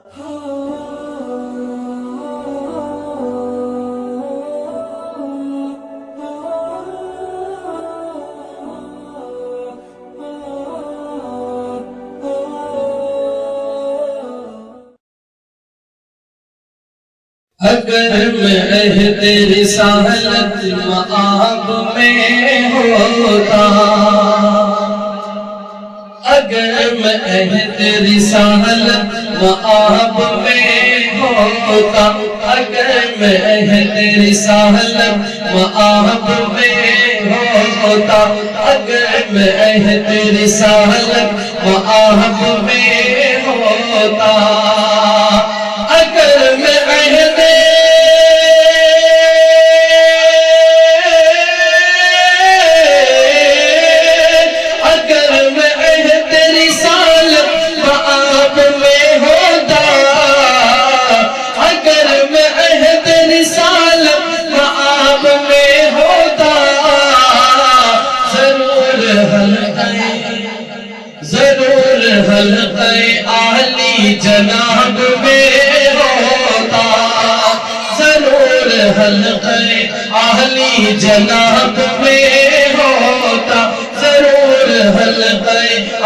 اگر میں عہد رسالت مآب میں ہوتا، اگر میں عہد رسالت مآب میں ہوتا، اگر میں عہد رسالت مآب میں ہوتا، اگر میں عہد رسالت مآب میں ہوتا، اگر میں عہد حلقہ اعلی جناب میں ہوتا، ضرور حلقہ اعلی جناب میں ہوتا، ضرور حلقہ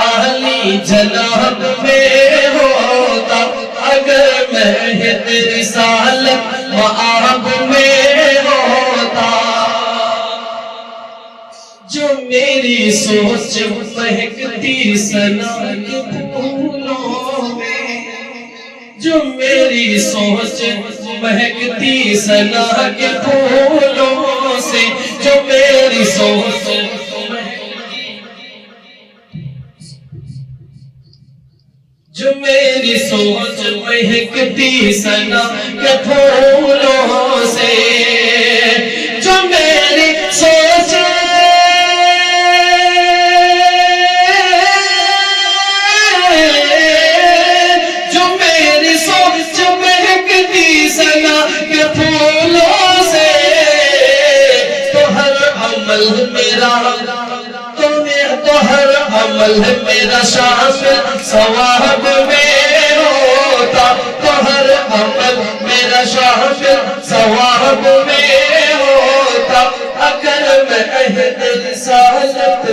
اعلی جناب میں ہوتا، اگر میں عہد رسالت مآب میں ہوتا۔ جو میری سوچ مہکتی ثنا کے پھولوں میں، جو میری سوچ مہکتی ثنا کے پھولوں سے، جو میری سوچ جو میری سوچ مہکتی ثنا کے پھولوں سے، جو میری سوچ تو ہر عمل میرا شامل ثواب میں ہوتا، تو ہر عمل میرا شامل ثواب میں ہوتا، اگر میں عہد رسالت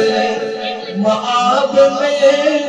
مآب میں